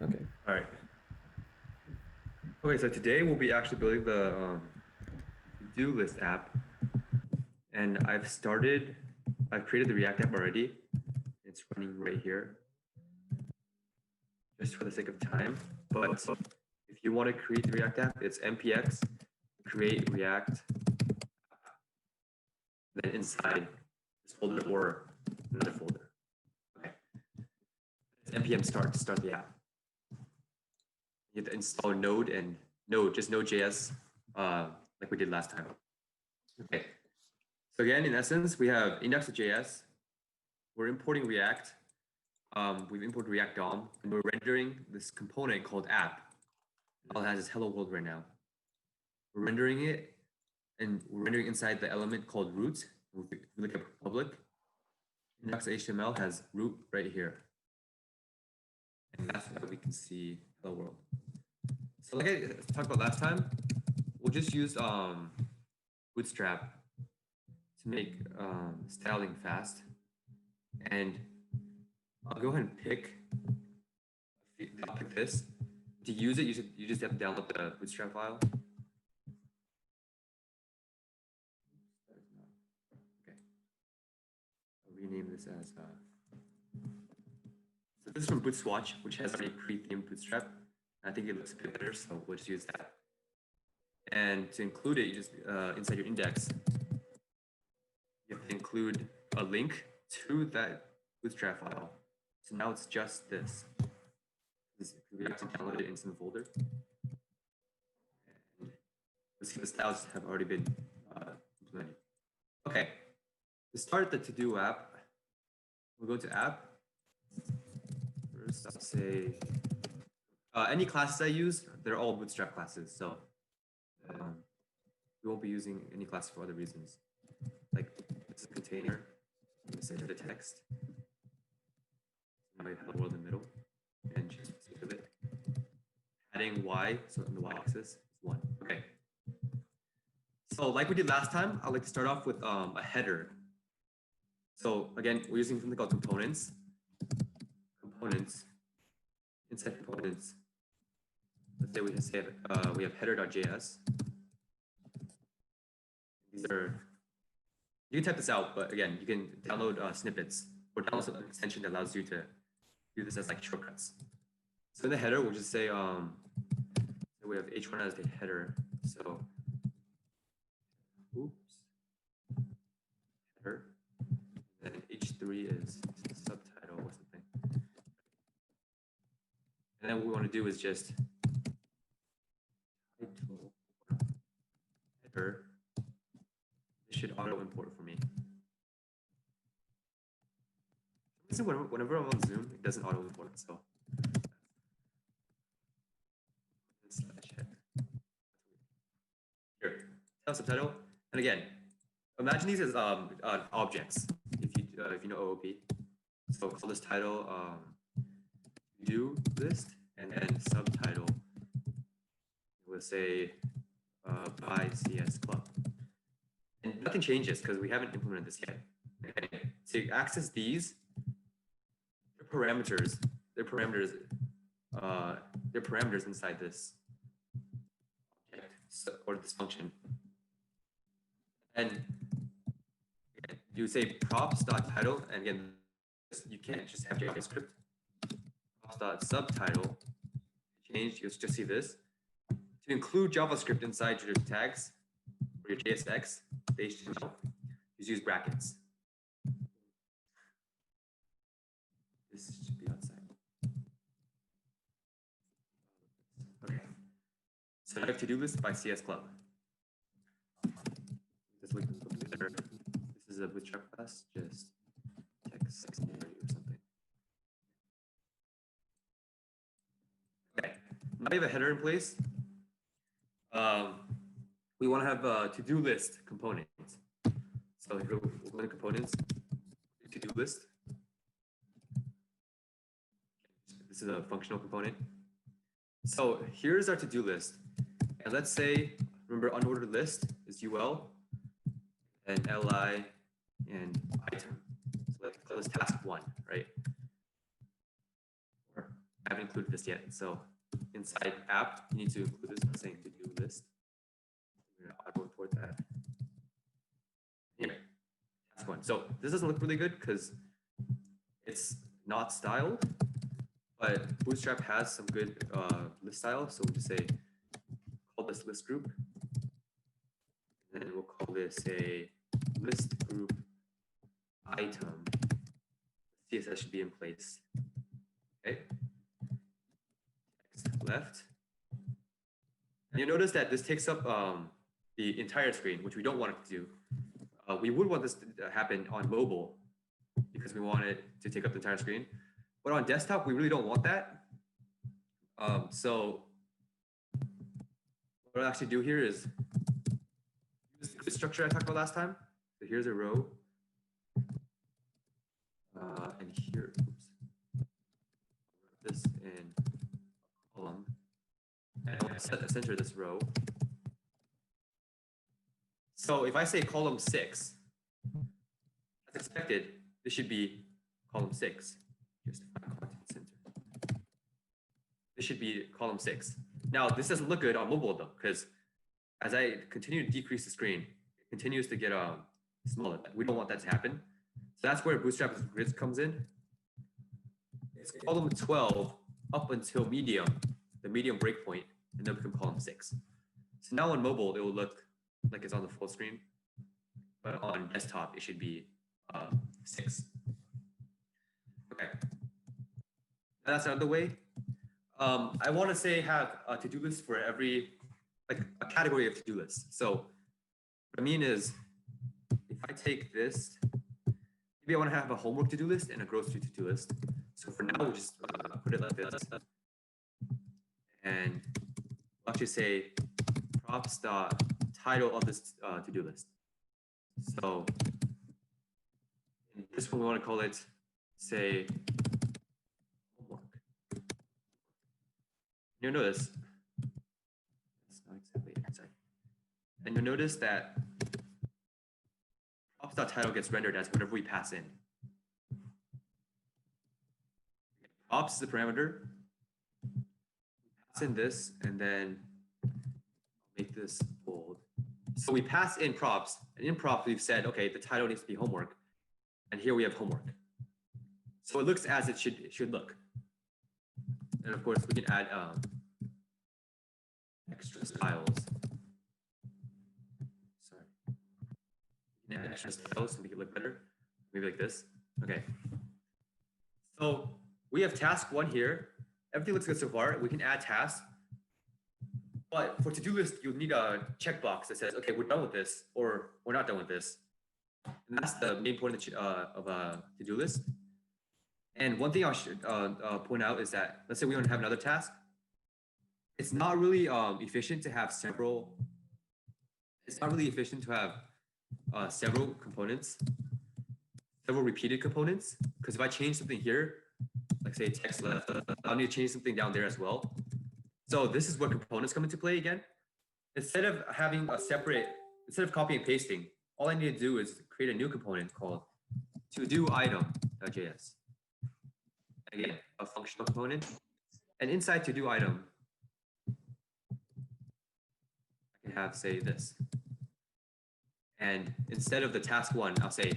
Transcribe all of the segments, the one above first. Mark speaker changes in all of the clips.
Speaker 1: Okay.
Speaker 2: All right. Okay, so today we'll be actually building the to-do list app, and I've created the React app already. It's running right here, just for the sake of time. But if you want to create the React app, it's npx create React, then inside this folder or another folder. Okay. It's npm start to start the app. You have to install Node and just Node.js, like we did last time. Okay. So again, in essence, we have index.js. We're importing React. We've imported React DOM, and we're rendering this component called app. All it has is hello world right now. We're rendering it, and we're rendering inside the element called root. If we look at public, index.html has root right here. And that's why we can see hello world. So like I talked about last time, we'll just use Bootstrap to make styling fast. And I'll go ahead and I'll pick this. To use it, you just have to download the Bootstrap file. Okay. I'll rename this as so this is from Bootswatch, which has already pre-themed Bootstrap. I think it looks a bit better, so we'll just use that. And to include it, you just inside your index, you have to include a link to that Bootstrap file. So now it's just this. We have to download it into the folder. And let's see, the styles have already been implemented. Okay, to start the to-do app, we'll go to app. First, I'll say any classes I use, they're all Bootstrap classes. So we won't be using any class for other reasons. Like it's a container, set the text. Now we have the world in the middle, and just think of it. Adding y, so in the y-axis is 1. Okay. So like we did last time, I'd like to start off with a header. So again, we're using something called components. Components. Inside components, let's say we have header.js. These are, you can type this out, but again, you can download snippets or download an extension that allows you to do this as like shortcuts. So in the header, we'll just say we have h1 as the header. So header, and then h3 is subtitle or something. And then what we want to do is just title header. This should auto import for me. So whenever I'm on Zoom, it doesn't auto import. So here, subtitle, and again, imagine these as objects. If you know OOP, so call this title to-do list, and then subtitle. We'll say by CS Club, and nothing changes because we haven't implemented this yet. Okay. To access these, parameters, they're parameters inside this object or this function. And you say props.title, and again, you can't just have JavaScript. Props.subtitle, change, you'll just see this. To include JavaScript inside your tags or your JSX, they should just use brackets. This should be outside. Okay. So I have to-do list by CS Club. This is a Bootstrap class, just text secondary or something. Okay. Now we have a header in place. We want to have a to-do list component. So we'll go to components, to-do list. This is a functional component. So here's our to-do list. And let's say, remember unordered list is UL and LI and item. So let's call this task 1, right? Or haven't included this yet. So inside app, you need to include this by saying to do list. We're going to auto import that. Anyway, task one. So this doesn't look really good because it's not styled, but Bootstrap has some good list style. So we'll just say, call this list group. And then we'll call this a list group item. CSS should be in place. Okay. Text left. And you'll notice that this takes up the entire screen, which we don't want it to do. We would want this to happen on mobile because we want it to take up the entire screen. But on desktop, we really don't want that. So what I'll actually do here is use the structure I talked about last time. So here's a row. And here, oops, this in a column. And I want to center this row. So if I say column 6, as expected, this should be column 6. Just find content center. This should be column 6. Now, this doesn't look good on mobile though, because as I continue to decrease the screen, it continues to get smaller. We don't want that to happen. So that's where Bootstrap grids comes in. It's column 12 up until medium, the medium breakpoint, and then become column 6. So now on mobile, it will look like it's on the full screen, but on desktop, it should be 6. Okay, now that's another way. I want to say have a to-do list for every, like a category of to-do lists. So what I mean is, if I take this, maybe I want to have a homework to-do list and a grocery to-do list. So for now, we'll just put it like this. And we'll actually say props dot title of this to-do list. So in this one, we want to call it, say, homework. You'll notice, that's not exactly it, sorry. And you'll notice that props.title gets rendered as whatever we pass in. Props is the parameter. We pass in this, and then make this bold. So we pass in props, and in props we've said, okay, the title needs to be homework, and here we have homework. So it looks as it should look. And of course, we can add extra styles. Sorry. We can add extra styles to make it look better. Maybe like this. Okay. So we have task 1 here. Everything looks good so far. We can add tasks. But for to-do list, you'll need a checkbox that says, okay, we're done with this, or we're not done with this. And that's the main point of a to-do list. And one thing I should point out is that, let's say we want to have another task. It's not really efficient to have several. It's not really efficient to have several components, several repeated components. Because if I change something here, like say text left, I'll need to change something down there as well. So this is where components come into play again. Instead of having a separate, instead of copying and pasting, all I need to do is create a new component called to-do-item.js. Again, a functional component. And inside to-do-item, I can have, say, this. And instead of the task 1, I'll say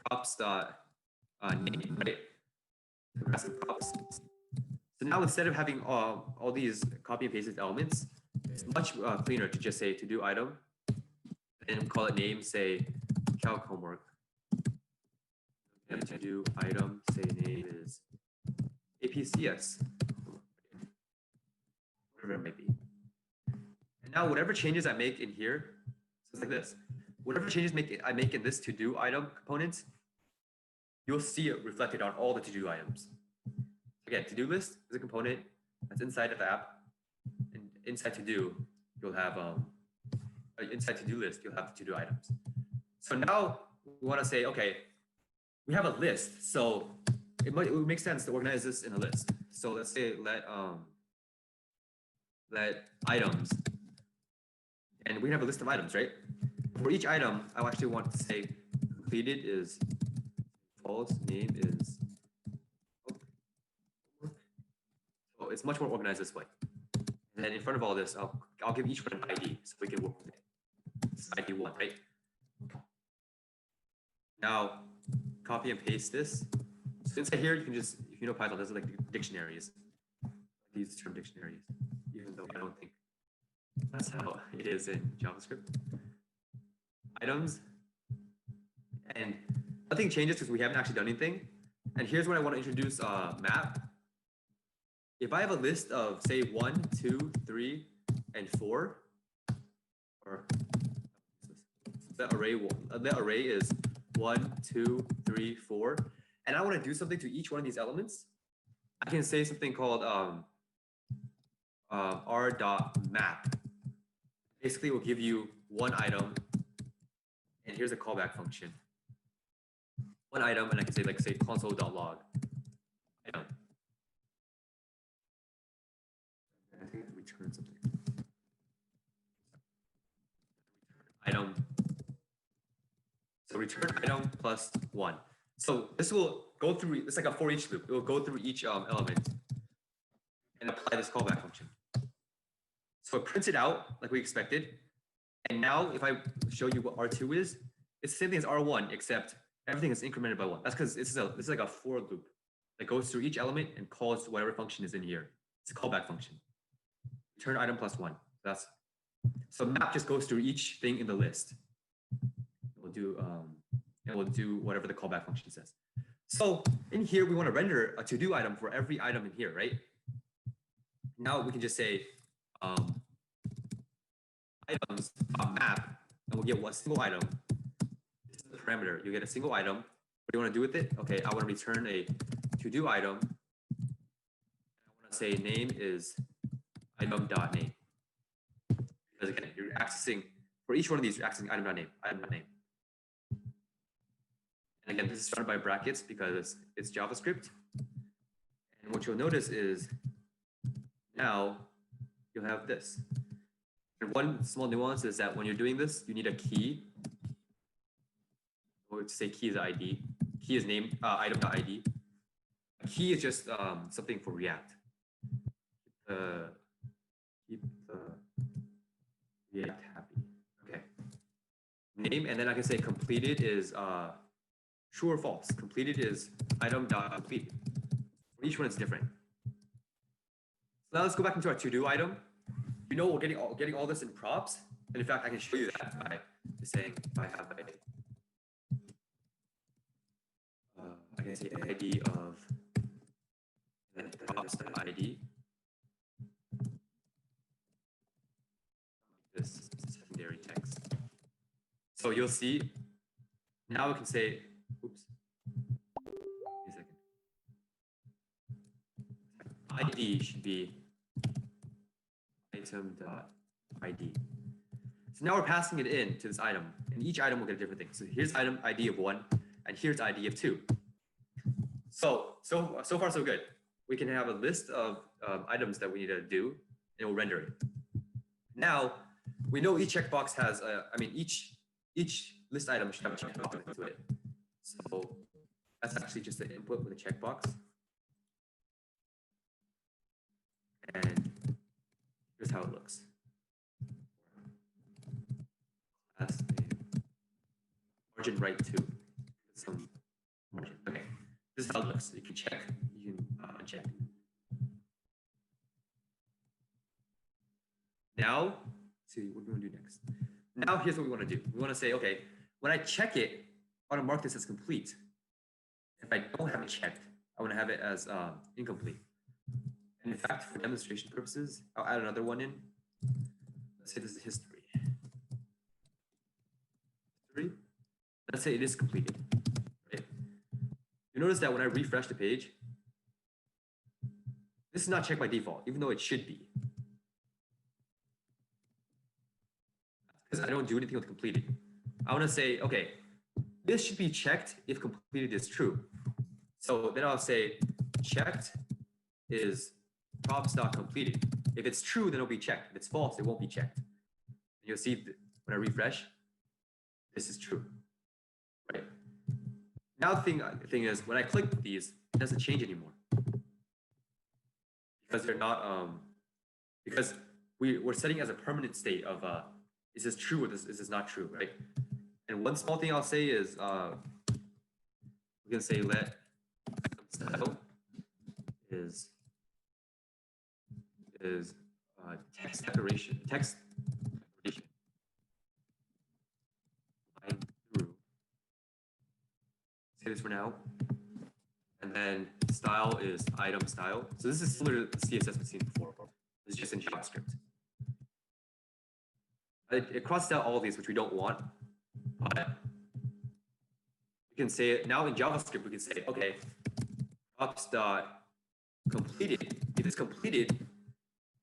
Speaker 2: props.name, right? That's the props. So now instead of having all these copy and pasted elements, it's much cleaner to just say to-do item and call it name, say calc homework. And to-do item, say name is APCS, whatever it might be. And now whatever changes I make in here, so it's like this. Whatever changes I make in this to-do item component, you'll see it reflected on all the to-do items. Again, to-do list is a component that's inside of the app, and inside to-do, you'll have inside to-do list, you'll have the to-do items. So now we want to say, okay, we have a list, so it would make sense to organize this in a list. So let's say let items, and we have a list of items, right? For each item, I actually want to say completed is false, name is. So it's much more organized this way. And then in front of all this, I'll give each one an ID so we can work with it. This is ID 1, right? Now, copy and paste this. So inside here, you can just, if you know Python, those are like dictionaries. These term dictionaries, even though I don't think that's how it is in JavaScript. Items. And nothing changes because we haven't actually done anything. And here's when I want to introduce map. If I have a list of, say, 1, 2, 3, and 4, or the array is 1, 2, 3, 4, and I want to do something to each one of these elements, I can say something called r.map. Basically, it will give you one item, and here's a callback function. One item, and I can say, like, say console.log item. I think return something. Item. So return item plus 1. So this will go through, it's like a for each loop. It will go through each element and apply this callback function. So it prints it out like we expected. And now if I show you what R2 is, it's the same thing as R1, except everything is incremented by 1. That's because this is like a for loop that goes through each element and calls whatever function is in here. It's a callback function. Return item plus 1. So map just goes through each thing in the list. We'll do whatever the callback function says. So in here, we want to render a to-do item for every item in here, right? Now we can just say items map, and we'll get one single item. This is the parameter. You get a single item. What do you want to do with it? Okay, I want to return a to-do item. I want to say name is item.name. Because again, you're accessing, for each one of these, you're accessing item.name, item.name. And again, this is surrounded by brackets because it's JavaScript. And what you'll notice is now you'll have this. And one small nuance is that when you're doing this, you need a key. Or to say key is ID. Key is name, item.id. A key is just something for React. Keep the React happy. Okay. Name, and then I can say completed is true or false. Completed is item.complete. For each one, it's different. So now let's go back into our to-do item. You know, we're getting all this in props. And in fact, I can show you that by just saying if I have I can say ID of and then props.id. This secondary text. So you'll see, now we can say, oops, wait a second. ID should be item.id. So now we're passing it in to this item, and each item will get a different thing. So here's item ID of 1, and here's ID of 2. So far so good. We can have a list of items that we need to do, and we'll render it. Now, we know each checkbox has, each list item should have a checkbox into it. So that's actually just the input with a checkbox. And here's how it looks. Class name, margin right 2. Some margin. Okay, this is how it looks. You can check, you can uncheck. Now, let's see what we want to do next. Now here's what we want to do. We want to say, okay, when I check it, I want to mark this as complete. If I don't have it checked, I want to have it as incomplete. And in fact, for demonstration purposes, I'll add another one in. Let's say this is history. Let's say it is completed. Right? You notice that when I refresh the page, this is not checked by default, even though it should be. Because I don't do anything with completed. I want to say, okay, this should be checked if completed is true. So then I'll say checked is props.completed. If it's true, then it'll be checked. If it's false, it won't be checked. And you'll see when I refresh, this is true. Right? Now the thing is, when I click these, it doesn't change anymore. because they're not because we're setting as a permanent state of is this true or is this not true, right? And one small thing I'll say is we can say let style is text decoration line through. Say this for now. And then style is item style. So this is similar to the CSS we've seen before. This is just in JavaScript. It crosses out all of these, which we don't want, but we can say it now in JavaScript. We can say, okay, props dot completed. If it's completed, then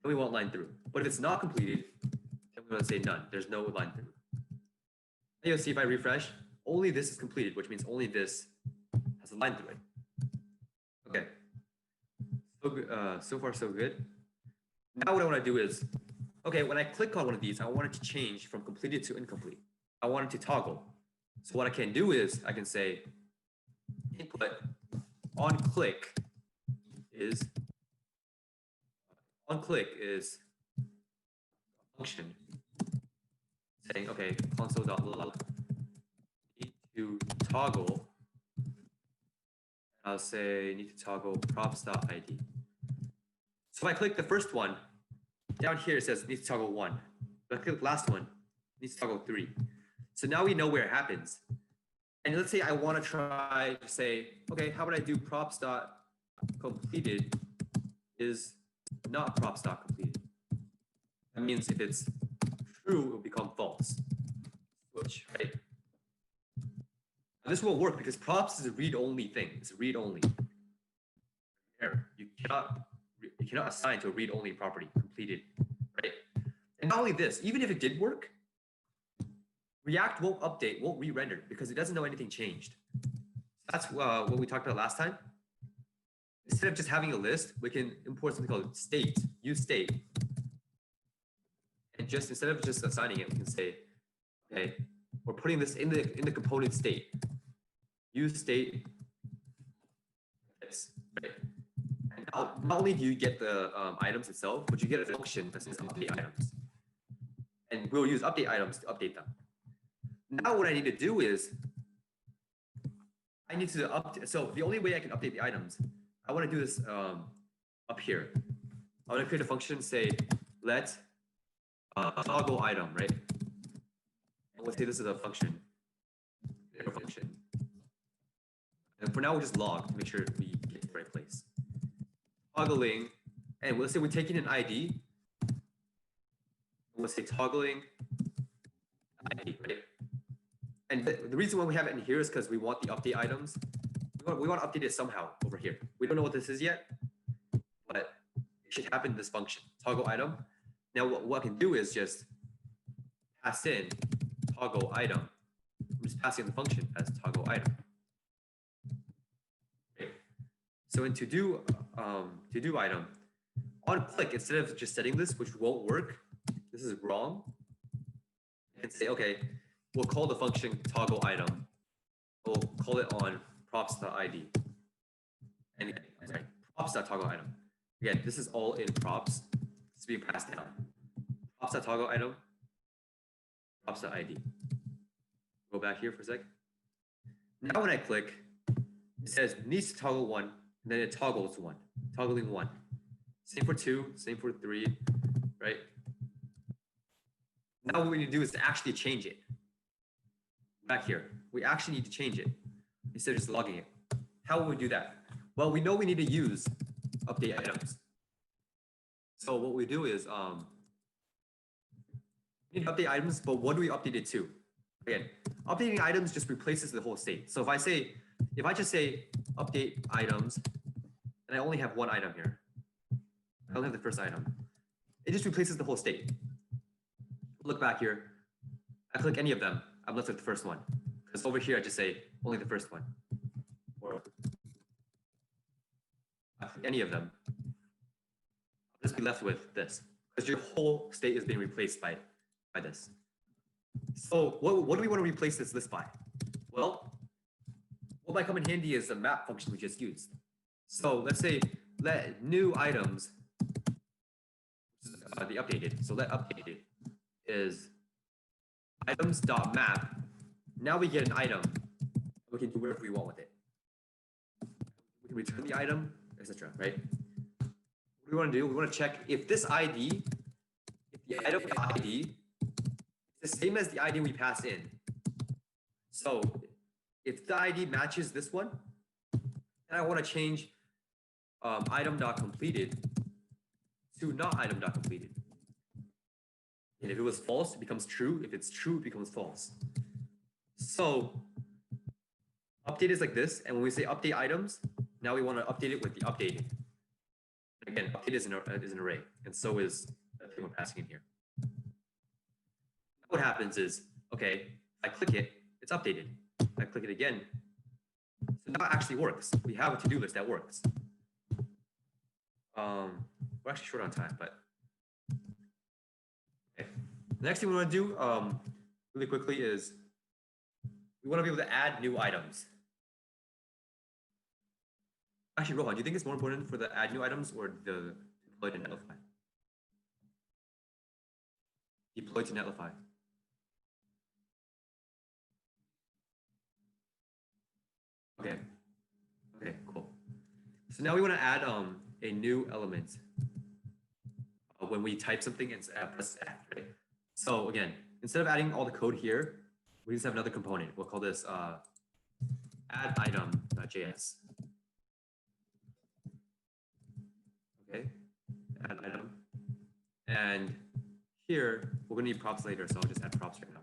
Speaker 2: we want line through. But if it's not completed, then we want to say none. There's no line through. And you'll see if I refresh, only this is completed, which means only this has a line through it. Okay. So good, so far so good. Now what I want to do is, okay, when I click on one of these, I want it to change from completed to incomplete. I want it to toggle. So what I can do is I can say input on click is a function saying, okay, console.log need to toggle. I'll say need to toggle props.id. So if I click the first one, down here it says need to toggle 1. If I click the last one, needs to toggle 3. So now we know where it happens. And let's say I want to try to say, okay, how about I do props.completed is not props.completed. That means if it's true, it will become false. Switch, right? Now this won't work because props is a read-only thing. It's read-only. Error. You cannot assign to a read-only property completed, right? And not only this, even if it did work, React won't re-render because it doesn't know anything changed. That's what we talked about last time. Instead of just having a list, we can import something called state, use state. And just instead of just assigning it, we can say, okay, we're putting this in the component state. Use state this, right? And not only do you get the items itself, but you get a function that says update items. And we'll use update items to update them. Now what I need to do is I need to update. So the only way I can update the items, I want to do this up here. I want to create a function, say let toggle item, right? And we'll say this is a function. And for now, we'll just log to make sure we get to the right place. Toggling, and let's say we're taking an ID. We'll say toggling ID, right? And the reason why we have it in here is because we want the update items. We want to update it somehow over here. We don't know what this is yet, but it should happen in this function, toggle item. Now what I can do is just pass in toggle item. I'm just passing the function as toggle item. Okay. So in to do item, on click, instead of just setting this, which won't work, this is wrong, and say, okay, we'll call the function toggle item. We'll call it on props.id. And again, sorry, props.toggle item. Again, this is all in props. It's being passed down. Props.toggle item, props.id. Go back here for a sec. Now when I click, it says needs to toggle 1, and then it toggles 1, toggling 1. Same for 2, same for 3, right? Now what we need to do is to actually change it. Back here, we actually need to change it instead of just logging it. How will we do that? Well, we know we need to use update items. So what we do is we need to update items, but what do we update it to? Again, updating items just replaces the whole state. So if I just say update items, and I only have one item here, I only have the first item, it just replaces the whole state. Look back here, I click any of them, I'm left with the first one. Because over here, I just say only the first one. Or I click any of them, I'll just be left with this. Because your whole state is being replaced by this. So what do we want to replace this list by? Well, what might come in handy is the map function we just used. So let's say let new items the updated. So let updated is items.map. Now we get an item. We can do whatever we want with it. We can return the item, etc. Right? What we want to do, we want to check if this ID, if the item ID is the same as the ID we pass in. So if the ID matches this one, then I want to change item.completed to not item.completed. And if it was false, it becomes true. If it's true, it becomes false. So update is like this. And when we say update items, now we want to update it with the updated. Again, update is an array. And so is the thing we're passing in here. What happens is, okay, I click it, it's updated. I click it again. So now it actually works. We have a to-do list that works. We're actually short on time, but okay. The next thing we want to do really quickly is we want to be able to add new items. Actually, Rohan, do you think it's more important for the add new items or the deploy to Netlify? Deploy to Netlify. Okay. Okay, cool. So now we want to add a new element when we type something and press add, right? So again, instead of adding all the code here, we just have another component. We'll call this add item.js. Okay, add item. And here, we're gonna need props later, so I'll just add props right now.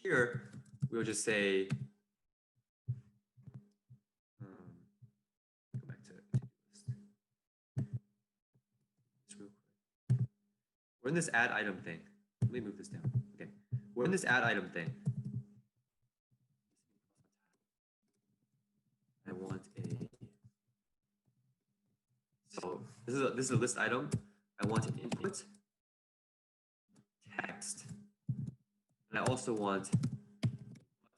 Speaker 2: Here, we'll just say, go back to list. Just real quick. We're in this add item thing. Let me move this down. Okay, we're in this add item thing. I want so this is a list item. I want an input, text, and I also want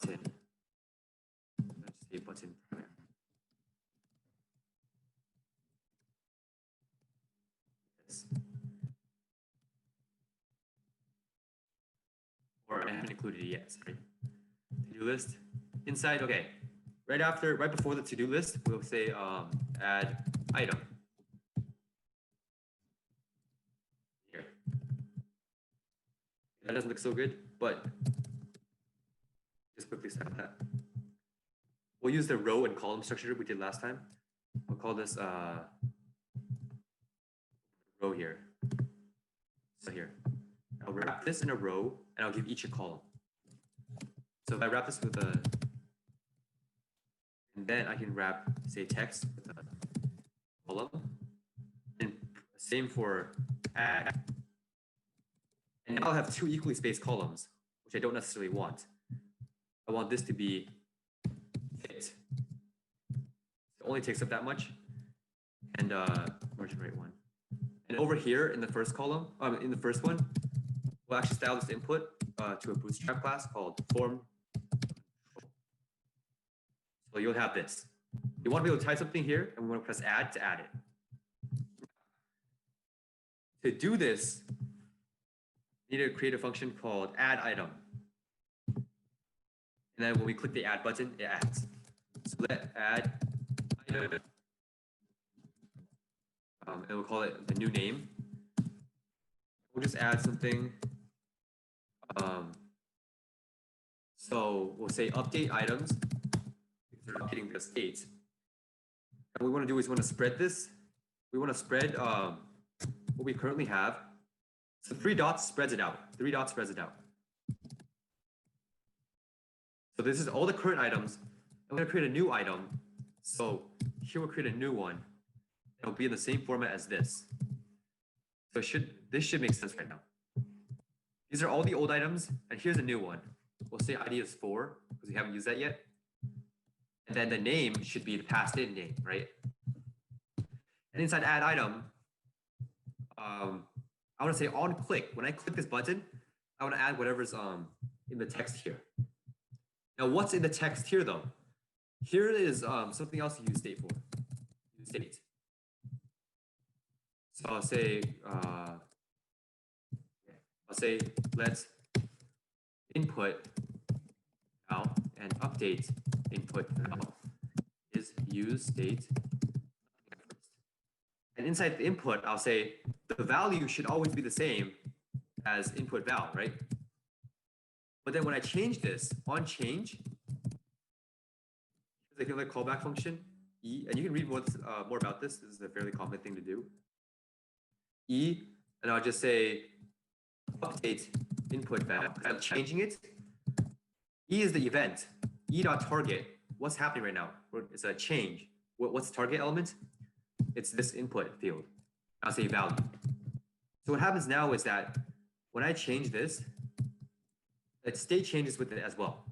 Speaker 2: button. Let's say button primary. Yes. Or I haven't included it yet. Sorry. To-do list inside. Okay. Right before the to-do list, we'll say add item. Here. That doesn't look so good, but just quickly start that. We'll use the row and column structure we did last time. We'll call this row here. So here, I'll wrap this in a row and I'll give each a column. So if I wrap this with a, and then I can wrap, say, text with a column, and same for add. And now I'll have two equally spaced columns, which I don't necessarily want. I want this to be fit. It only takes up that much, and margin right one. And over here in the first column, in the first one, we'll actually style this input to a bootstrap class called form. So you'll have this. You want to be able to type something here, and we want to press add to add it. To do this, you need to create a function called add item. And then when we click the add button, it adds. So let add item. And we'll call it the new name. We'll just add something. So we'll say update items. We're updating the state. And what we want to do is we want to spread this. We want to spread what we currently have. So 3 dots spreads it out. 3 dots spreads it out. So this is all the current items. I'm going to create a new item. So here we'll create a new one. It'll be in the same format as this. So this should make sense right now. These are all the old items, and here's a new one. We'll say ID is 4 because we haven't used that yet. And then the name should be the passed in name, right? And inside add item, I want to say on click. When I click this button, I want to add whatever's in the text here. Now, what's in the text here, though? Here is something else to use state for. Use state. So I'll say I'll say let's input val and update input val is use state. And inside the input, I'll say the value should always be the same as input val, right? But then when I change this on change, I can like callback function e, and you can read more about this. This is a fairly common thing to do. E, and I'll just say update input val. I'm changing it. E is the event. E.target. What's happening right now? It's a change. What's the target element? It's this input field. I'll say value. So what happens now is that when I change this, its state changes with it as well.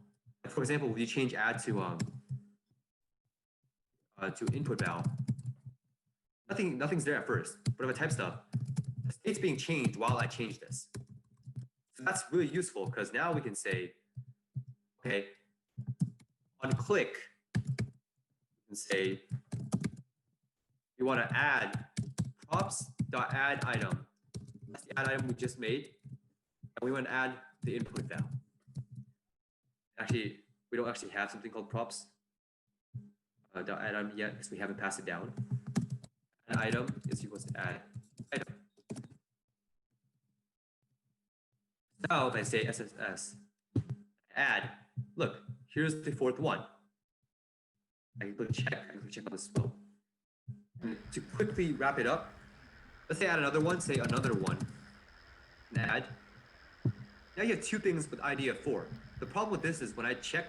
Speaker 2: For example, when you change add to input val, nothing's there at first. But if I type stuff, the state's being changed while I change this. So that's really useful because now we can say, okay, on click, we can say we want to add props.add item. That's the add item we just made. And we want to add the input val. Actually, we don't actually have something called props dot add item yet because we haven't passed it down. Add item is equals to add item. Now if I say SSS add, look, here's the fourth one. I can click check. I can click check on this as well. And to quickly wrap it up, let's say add another one. Say another one. And add. Now you have two things with ID of 4. The problem with this is when I check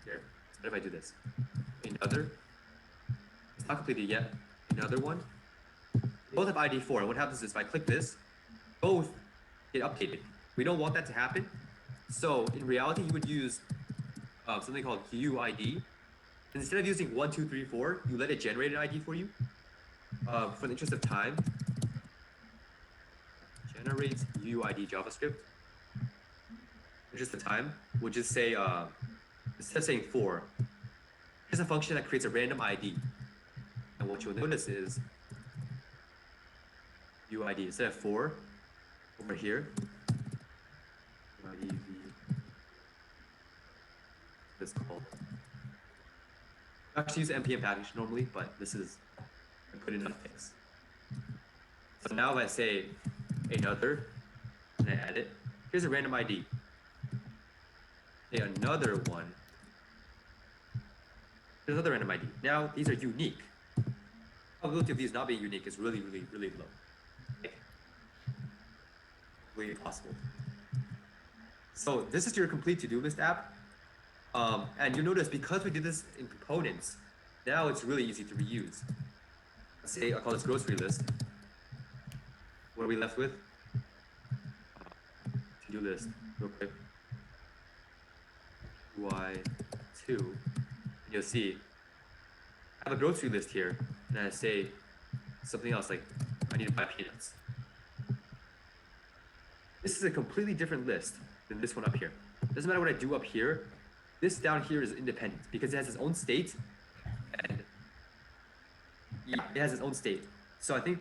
Speaker 2: here. What if I do this? Another. It's not completed yet. Another one. Both have ID 4. And what happens is if I click this, both get updated. We don't want that to happen. So in reality, you would use something called UID. Instead of using 1, 2, 3, 4, you let it generate an ID for you. For the interest of time, generates UID JavaScript. Interest of time, we'll just say instead of saying 4, here's a function that creates a random ID. And what you'll notice is UID instead of 4 over here. UID this called. I actually use npm package normally, but this is I put in enough things. So now if I say another and I add it, here's a random ID. Say another one. There's another random ID. Now these are unique. The probability of these not being unique is really, really, really low. Like, really impossible. So this is your complete to-do list app. And you'll notice because we did this in components, now it's really easy to reuse. Let's say I'll call this grocery list. What are we left with? To-do list, real quick. Y2, and you'll see I have a grocery list here, and I say something else like I need to buy peanuts. This is a completely different list than this one up here. Doesn't matter what I do up here. This down here is independent because it has its own state, and yeah, it has its own state. So I think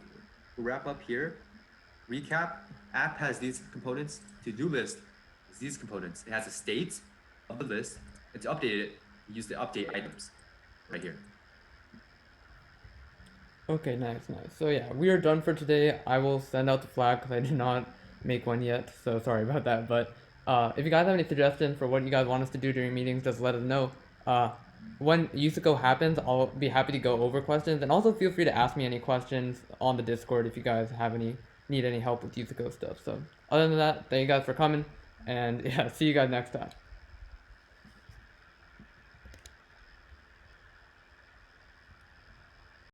Speaker 2: we'll wrap up here. Recap: app has these components. To-do list is these components. It has a state of the list, and to update it, you use the update items right here.
Speaker 1: Okay, nice. So yeah, we are done for today. I will send out the flag because I did not make one yet, so sorry about that. But if you guys have any suggestions for what you guys want us to do during meetings, just let us know. When Yusuko happens, I'll be happy to go over questions, and also feel free to ask me any questions on the Discord if you guys need any help with Yusuko stuff. So other than that, thank you guys for coming, and yeah, see you guys next time.